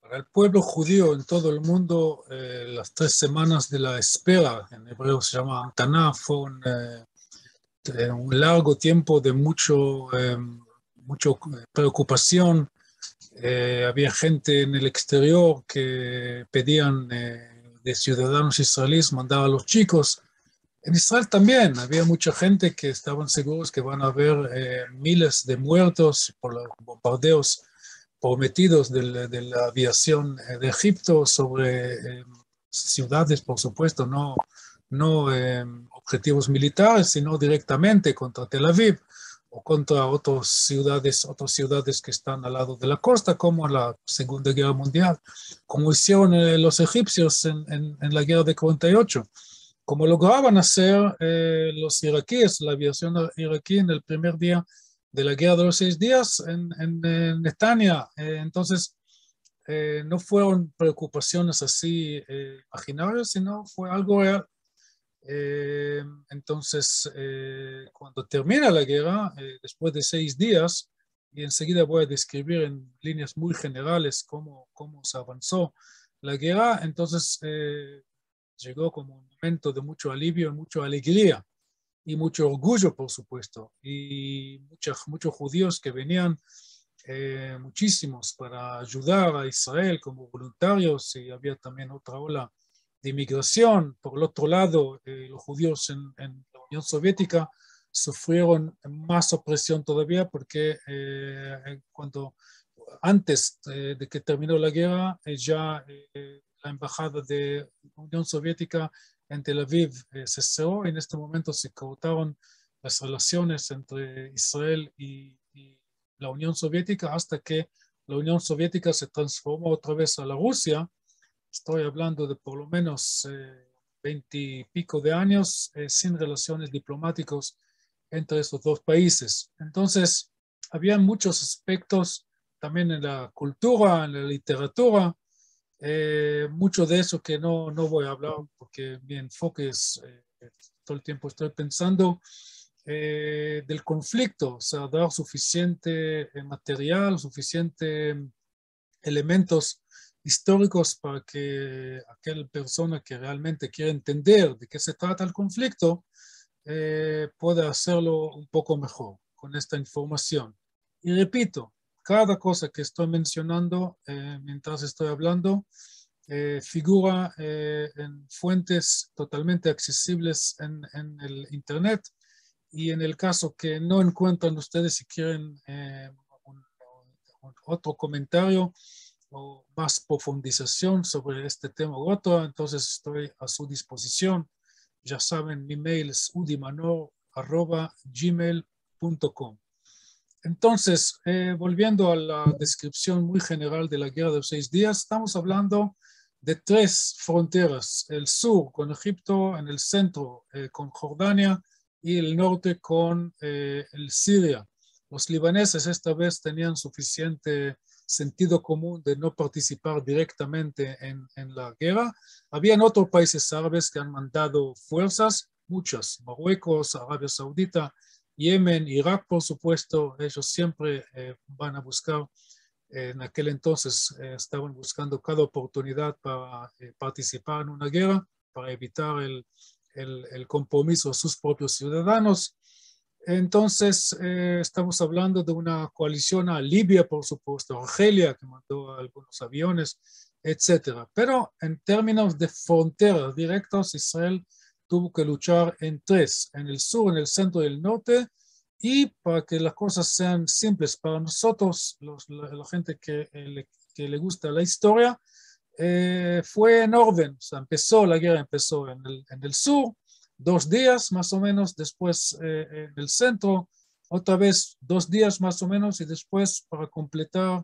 Para el pueblo judío en todo el mundo, las 3 semanas de la espera, en hebreo se llama Amtaná, fue un largo tiempo de mucho preocupación. Había gente en el exterior que pedían de ciudadanos israelíes mandar a los chicos. En Israel también había mucha gente que estaban seguros que van a haber miles de muertos por los bombardeos prometidos de la aviación de Egipto sobre ciudades, por supuesto, no objetivos militares, sino directamente contra Tel Aviv o contra otras ciudades que están al lado de la costa, como la Segunda Guerra Mundial, como hicieron los egipcios en la guerra de 48, como lograban hacer los iraquíes, la aviación iraquí en el primer día de la guerra de los 6 días en Netanya. Entonces, no fueron preocupaciones así imaginarias, sino fue algo real. Entonces, cuando termina la guerra, después de 6 días, y enseguida voy a describir en líneas muy generales cómo se avanzó la guerra, entonces llegó como un momento de mucho alivio y mucha alegría y mucho orgullo, por supuesto, y muchos judíos que venían, muchísimos, para ayudar a Israel como voluntarios, y había también otra ola de inmigración. Por el otro lado, los judíos en la Unión Soviética sufrieron más opresión todavía porque cuando antes de que terminó la guerra, ya la embajada de la Unión Soviética en Tel Aviv se cerró. En este momento se cortaron las relaciones entre Israel y la Unión Soviética hasta que la Unión Soviética se transformó otra vez a la Rusia. Estoy hablando de por lo menos 20 y pico de años sin relaciones diplomáticas entre estos dos países. Entonces, había muchos aspectos también en la cultura, en la literatura, mucho de eso que no voy a hablar porque mi enfoque es, todo el tiempo estoy pensando del conflicto, o sea, dar suficiente material, suficiente elementos históricos para que aquella persona que realmente quiere entender de qué se trata el conflicto pueda hacerlo un poco mejor con esta información. Y repito, cada cosa que estoy mencionando mientras estoy hablando figura en fuentes totalmente accesibles en el Internet, y en el caso que no encuentran ustedes, si quieren otro comentario o más profundización sobre este tema u otro, entonces estoy a su disposición. Ya saben, mi mail es udimanor@gmail.com. Entonces, volviendo a la descripción muy general de la guerra de los 6 días, estamos hablando de 3 fronteras: el sur con Egipto, en el centro con Jordania y el norte con el Siria. Los libaneses esta vez tenían suficiente sentido común de no participar directamente en la guerra. Habían otros países árabes que han mandado fuerzas, muchas: Marruecos, Arabia Saudita, Yemen, Irak, por supuesto. Ellos siempre van a buscar, en aquel entonces estaban buscando cada oportunidad para participar en una guerra, para evitar el compromiso a sus propios ciudadanos. Entonces, estamos hablando de una coalición a Libia, por supuesto, Argelia, que mandó algunos aviones, etcétera. Pero en términos de fronteras directas, Israel tuvo que luchar en 3: en el sur, en el centro y el norte. Y para que las cosas sean simples para nosotros, la gente que le gusta la historia, fue en orden. O sea, la guerra empezó en el sur, 2 días más o menos, después en el centro, otra vez 2 días más o menos, y después, para completar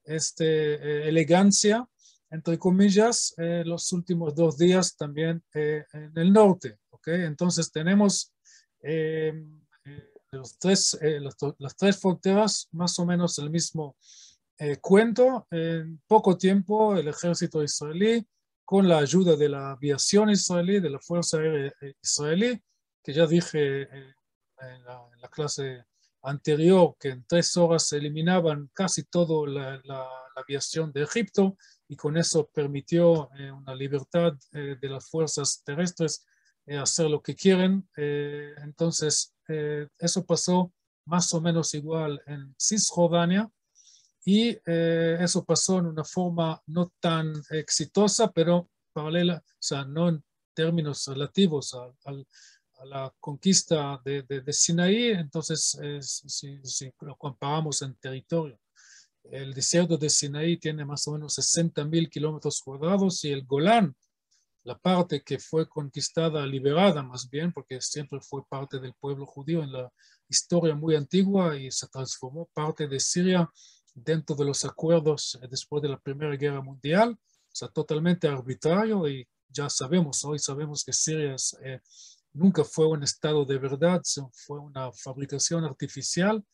elegancia, entre comillas, los últimos 2 días también en el norte. ¿Okay? Entonces tenemos las 3 fronteras, más o menos el mismo cuento. En poco tiempo, el ejército israelí, con la ayuda de la aviación israelí, de la Fuerza Aérea Israelí, que ya dije en la clase anterior que en 3 horas se eliminaban casi toda la aviación de Egipto y con eso permitió una libertad de las fuerzas terrestres hacer lo que quieren. Entonces, eso pasó más o menos igual en Cisjordania, y eso pasó en una forma no tan exitosa, pero paralela, o sea, no en términos relativos a la conquista de Sinaí. Entonces, si lo comparamos en territorio, el desierto de Sinaí tiene más o menos 60.000 kilómetros cuadrados, y el Golán, la parte que fue conquistada, liberada más bien, porque siempre fue parte del pueblo judío en la historia muy antigua y se transformó parte de Siria dentro de los acuerdos después de la Primera Guerra Mundial, o sea, totalmente arbitrario. Y ya sabemos, hoy sabemos que Siria nunca fue un estado de verdad, fue una fabricación artificial,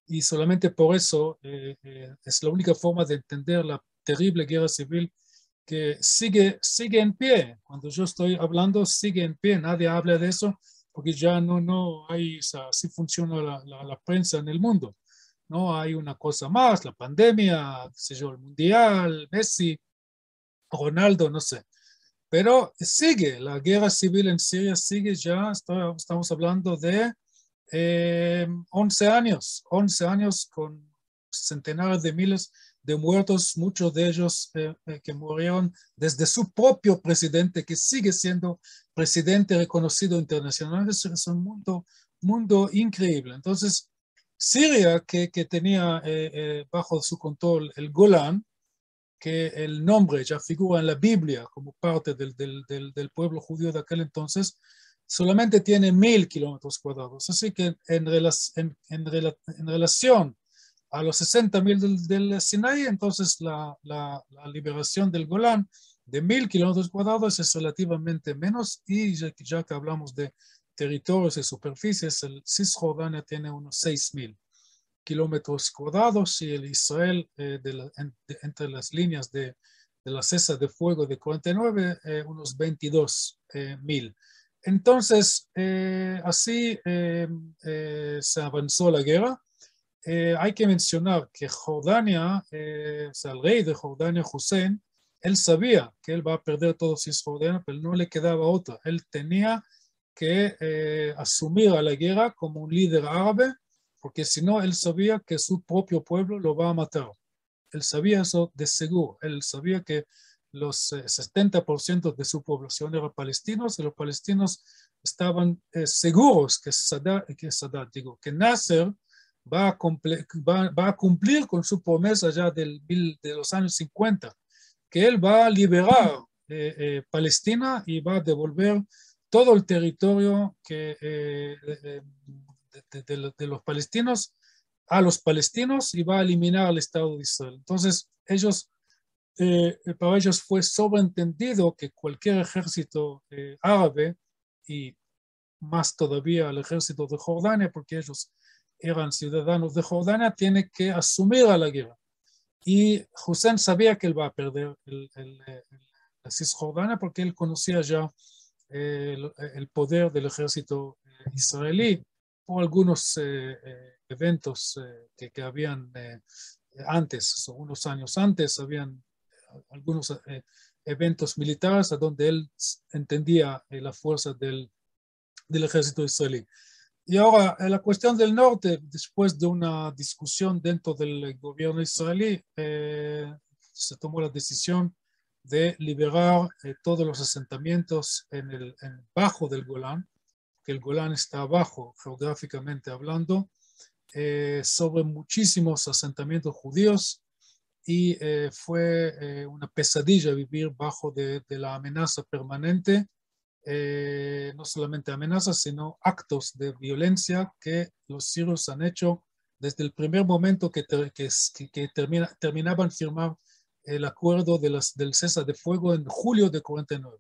y solamente por eso es la única forma de entender la terrible guerra civil que sigue en pie. Cuando yo estoy hablando, sigue en pie, nadie habla de eso, porque ya no hay, o sea, así funciona la prensa en el mundo. No hay una cosa más, la pandemia, qué sé yo, el mundial, Messi, Ronaldo, no sé. Pero sigue, la guerra civil en Siria sigue ya, estamos hablando de 11 años, 11 años con centenares de miles de muertos, muchos de ellos que murieron desde su propio presidente, que sigue siendo presidente reconocido internacionalmente. Es un mundo increíble. Entonces, Siria, que tenía bajo su control el Golán, que el nombre ya figura en la Biblia como parte del pueblo judío de aquel entonces, solamente tiene 1.000 kilómetros cuadrados. Así que en relación a los 60.000 del Sinaí, entonces la liberación del Golán de 1.000 kilómetros cuadrados es relativamente menos. Y ya que hablamos de territorios y superficies, el Cisjordania tiene unos 6.000 kilómetros cuadrados, y el Israel entre las líneas de la cesa de fuego de 49, unos 22.000. Entonces, así se avanzó la guerra. Hay que mencionar que Jordania, o sea, el rey de Jordania, Hussein, él sabía que él va a perder todo Cisjordania, pero no le quedaba otra. Él tenía que asumir a la guerra como un líder árabe, porque si no, él sabía que su propio pueblo lo va a matar. Él sabía eso de seguro. Él sabía que los 70% de su población eran palestinos, y los palestinos estaban seguros que Nasser va a cumplir con su promesa ya de los años 50, que él va a liberar Palestina y va a devolver todo el territorio de los palestinos a los palestinos, y va a eliminar al Estado de Israel. Entonces, para ellos fue sobreentendido que cualquier ejército árabe, y más todavía el ejército de Jordania, porque ellos eran ciudadanos de Jordania, tiene que asumir a la guerra. Y Hussein sabía que él va a perder la Cisjordania, porque él conocía ya el poder del ejército israelí por algunos eventos que habían antes, unos años antes, habían algunos eventos militares a donde él entendía la fuerza del ejército israelí. Y ahora, la cuestión del norte, después de una discusión dentro del gobierno israelí, se tomó la decisión de liberar todos los asentamientos bajo del Golán, que el Golán está abajo geográficamente hablando, sobre muchísimos asentamientos judíos, y fue una pesadilla vivir bajo de la amenaza permanente. No solamente amenazas, sino actos de violencia que los sirios han hecho desde el primer momento que terminaban de firmar el acuerdo del cese de fuego en julio de 49,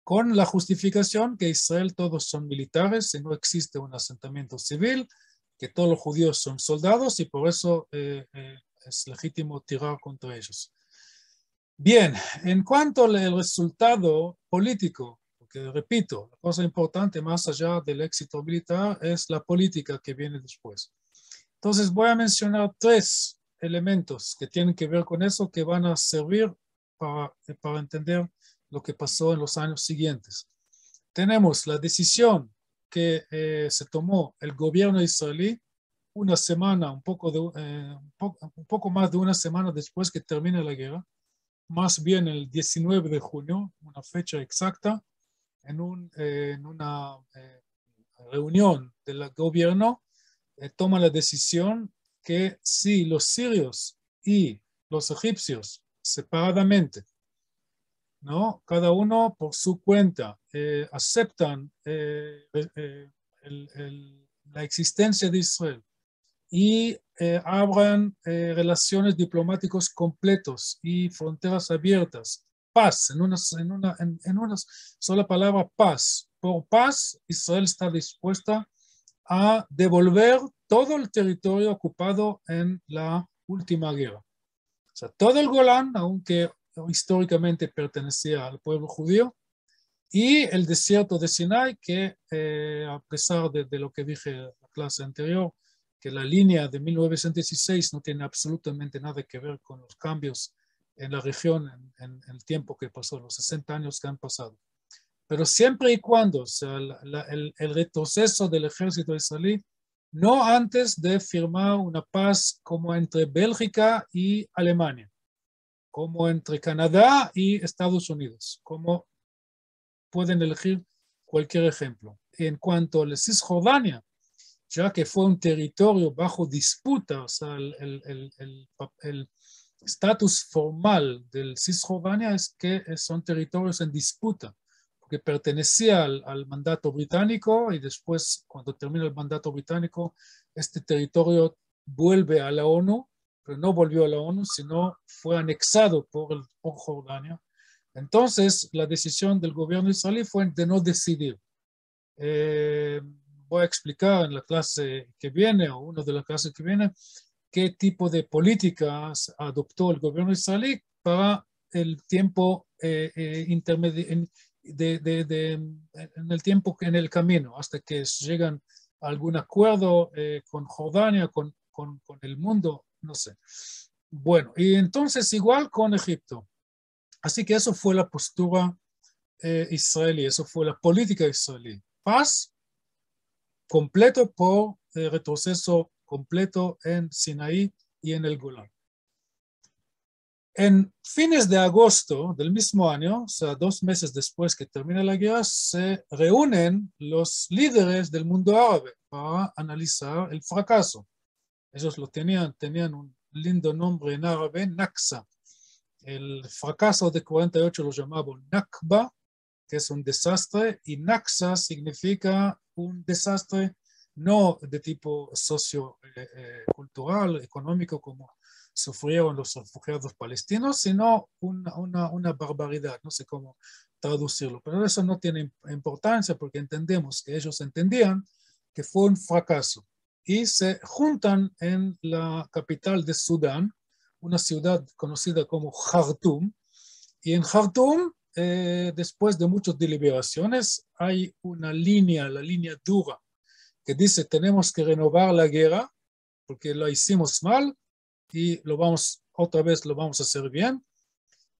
con la justificación que Israel todos son militares y no existe un asentamiento civil, que todos los judíos son soldados, y por eso es legítimo tirar contra ellos. Bien, en cuanto al resultado político, porque repito, la cosa importante más allá del éxito militar es la política que viene después. Entonces voy a mencionar 3 elementos que tienen que ver con eso, que van a servir para entender lo que pasó en los años siguientes. Tenemos la decisión que se tomó el gobierno israelí una semana, un poco más de una semana después que termina la guerra, más bien el 19 de junio, una fecha exacta, en una reunión del gobierno, toma la decisión que si los sirios y los egipcios separadamente, ¿no? Cada uno por su cuenta aceptan la existencia de Israel y abran relaciones diplomáticas completos y fronteras abiertas. Paz, en una sola palabra, paz. Por paz, Israel está dispuesta a devolver todo el territorio ocupado en la última guerra. O sea, todo el Golán, aunque históricamente pertenecía al pueblo judío, y el desierto de Sinai, que a pesar de lo que dije en la clase anterior, que la línea de 1916 no tiene absolutamente nada que ver con los cambios en la región en el tiempo que pasó, los 60 años que han pasado. Pero siempre y cuando, o sea, el retroceso del ejército israelí, no antes de firmar una paz como entre Bélgica y Alemania, como entre Canadá y Estados Unidos, como pueden elegir cualquier ejemplo. En cuanto a la Cisjordania, ya que fue un territorio bajo disputa, o sea, el estatus formal del Cisjordania es que son territorios en disputa, porque pertenecía al mandato británico y después, cuando termina el mandato británico, este territorio vuelve a la ONU, pero no volvió a la ONU, sino fue anexado por Jordania. Entonces, la decisión del gobierno israelí fue de no decidir. Voy a explicar en la clase que viene, o una de las clases que viene, qué tipo de políticas adoptó el gobierno israelí para el tiempo intermedio, en el tiempo, en el camino, hasta que llegan a algún acuerdo con Jordania, con el mundo, no sé. Bueno, y entonces igual con Egipto. Así que eso fue la postura israelí, eso fue la política israelí. Paz completo por retroceso completo en Sinaí y en el Golán. En fines de agosto del mismo año, o sea, 2 meses después que termina la guerra, se reúnen los líderes del mundo árabe para analizar el fracaso. Ellos lo tenían un lindo nombre en árabe, Naksa. El fracaso de 48 lo llamaban Nakba, que es un desastre, y Naksa significa un desastre no de tipo sociocultural, económico, como sufrieron los refugiados palestinos, sino una barbaridad, no sé cómo traducirlo, pero eso no tiene importancia porque entendemos que ellos entendían que fue un fracaso y se juntan en la capital de Sudán, una ciudad conocida como Jartum, y en Jartum, después de muchas deliberaciones, hay una línea, la línea dura, que dice tenemos que renovar la guerra porque lo hicimos mal y otra vez lo vamos a hacer bien.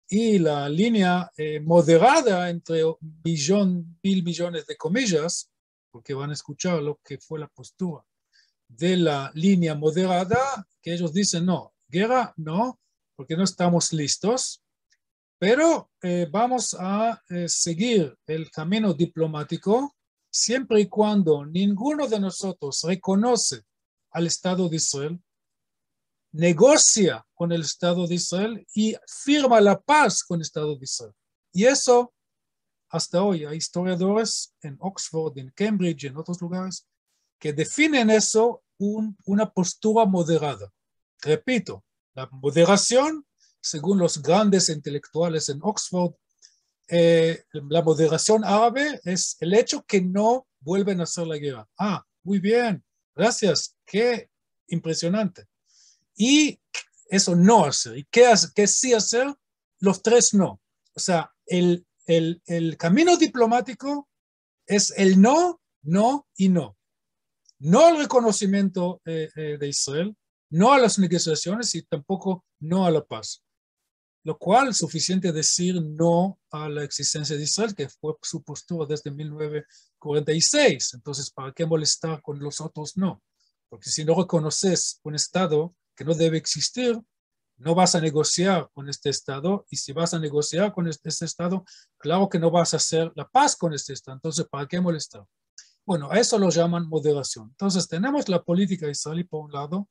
Y la línea moderada entre 1.000 millones de comillas, porque van a escuchar lo que fue la postura de la línea moderada, que ellos dicen no, guerra no, porque no estamos listos, pero vamos a seguir el camino diplomático siempre y cuando ninguno de nosotros reconoce al Estado de Israel, negocia con el Estado de Israel y firma la paz con el Estado de Israel. Y eso, hasta hoy, hay historiadores en Oxford, en Cambridge, en otros lugares, que definen eso una postura moderada. Repito, la moderación, según los grandes intelectuales en Oxford, la moderación árabe es el hecho que no vuelven a hacer la guerra. Ah, muy bien, gracias, qué impresionante. Y eso no hacer. ¿Y qué sí hacer? Los tres no. O sea, el camino diplomático es el no, no y no. No al reconocimiento de Israel, no a las negociaciones y tampoco no a la paz. lo cual es suficiente decir no a la existencia de Israel, que fue su postura desde 1946. Entonces, ¿para qué molestar con los otros no? Porque si no reconoces un Estado que no debe existir, no vas a negociar con este Estado, y si vas a negociar con este Estado, claro que no vas a hacer la paz con este Estado. Entonces, ¿para qué molestar? Bueno, a eso lo llaman moderación. Entonces, tenemos la política israelí por un lado,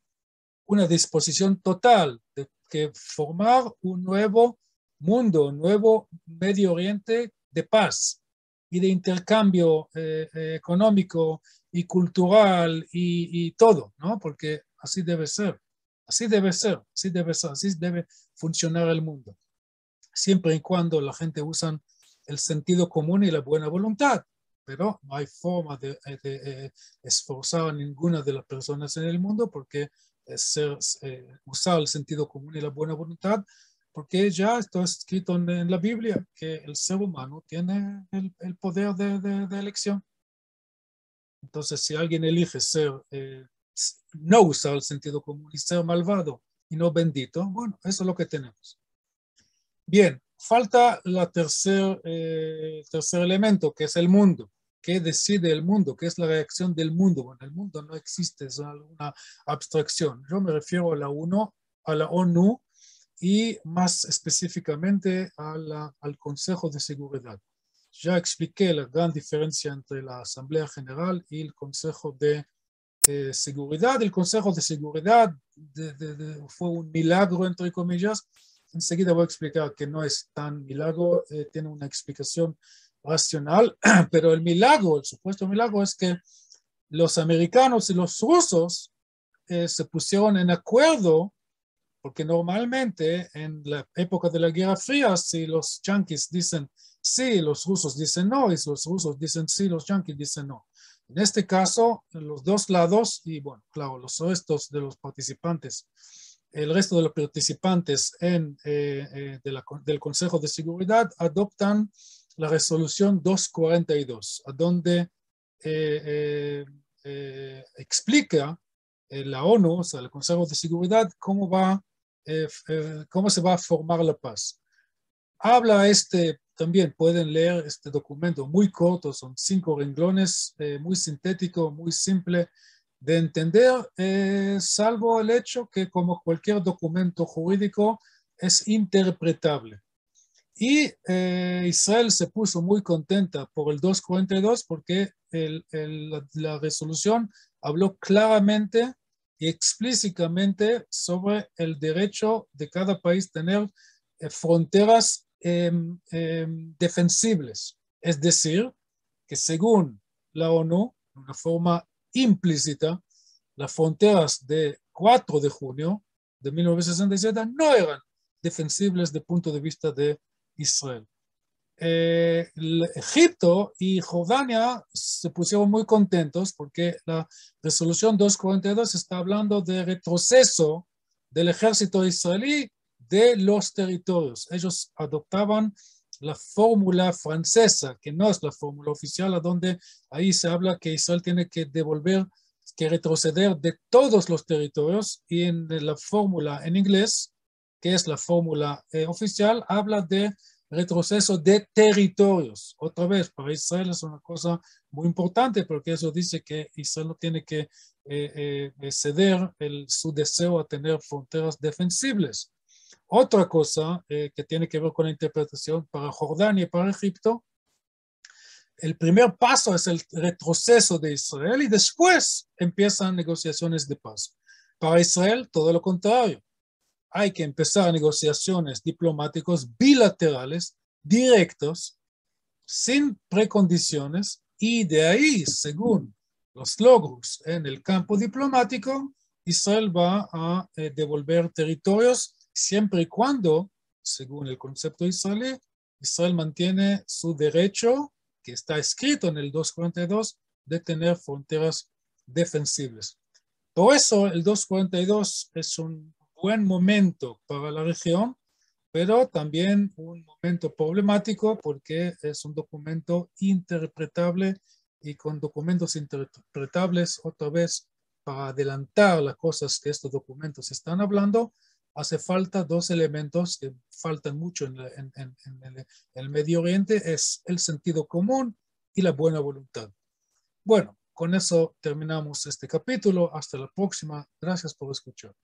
una disposición total de que formar un nuevo mundo, un nuevo Medio Oriente de paz y de intercambio económico y cultural y todo, ¿no? Porque así debe ser, así debe ser, así debe ser, así debe funcionar el mundo, siempre y cuando la gente usa el sentido común y la buena voluntad, pero no hay forma de esforzar a ninguna de las personas en el mundo porque usar el sentido común y la buena voluntad, porque ya está escrito en la Biblia que el ser humano tiene el poder de elección. Entonces, si alguien elige no usar el sentido común y ser malvado y no bendito, bueno, eso es lo que tenemos. Bien, falta el tercer elemento, que es el mundo. ¿Qué decide el mundo? ¿Qué es la reacción del mundo? Bueno, el mundo no existe, es una abstracción. Yo me refiero a la ONU y más específicamente al Consejo de Seguridad. Ya expliqué la gran diferencia entre la Asamblea General y el Consejo de Seguridad. El Consejo de Seguridad fue un milagro, entre comillas. Enseguida voy a explicar que no es tan milagro, tiene una explicación racional, pero el supuesto milagro es que los americanos y los rusos se pusieron en acuerdo, porque normalmente en la época de la Guerra Fría, si los yanquis dicen sí, los rusos dicen no, y si los rusos dicen sí, los yanquis dicen no. En este caso, los dos lados, y bueno, claro, los restos de los participantes, el resto de los participantes del Consejo de Seguridad adoptan la resolución 242, a donde explica la ONU, o sea, el Consejo de Seguridad, cómo se va a formar la paz. Habla también pueden leer este documento muy corto, son 5 renglones, muy sintético, muy simple de entender, salvo el hecho que como cualquier documento jurídico es interpretable. Y Israel se puso muy contenta por el 242 porque la resolución habló claramente y explícitamente sobre el derecho de cada país tener fronteras defensibles. Es decir, que según la ONU, de una forma implícita, las fronteras de 4 de junio de 1967 no eran defensibles desde el punto de vista de Israel. Egipto y Jordania se pusieron muy contentos porque la resolución 242 está hablando de retroceso del ejército israelí de los territorios. Ellos adoptaban la fórmula francesa, que no es la fórmula oficial, a donde ahí se habla que Israel tiene que retroceder de todos los territorios, y en la fórmula en inglés, que es la fórmula oficial, habla de retroceso de territorios. Otra vez, para Israel es una cosa muy importante porque eso dice que Israel no tiene que ceder su deseo a tener fronteras defensibles. Otra cosa que tiene que ver con la interpretación para Jordania y para Egipto, el primer paso es el retroceso de Israel y después empiezan negociaciones de paz. Para Israel, todo lo contrario. Hay que empezar negociaciones diplomáticas bilaterales, directos, sin precondiciones, y de ahí, según los logros en el campo diplomático, Israel va a devolver territorios siempre y cuando, según el concepto israelí, Israel mantiene su derecho, que está escrito en el 242, de tener fronteras defensibles. Por eso el 242 es un buen momento para la región, pero también un momento problemático porque es un documento interpretable, y con documentos interpretables, otra vez, para adelantar las cosas que estos documentos están hablando, hace falta dos elementos que faltan mucho en el Medio Oriente, es el sentido común y la buena voluntad. Bueno, con eso terminamos este capítulo. Hasta la próxima. Gracias por escuchar.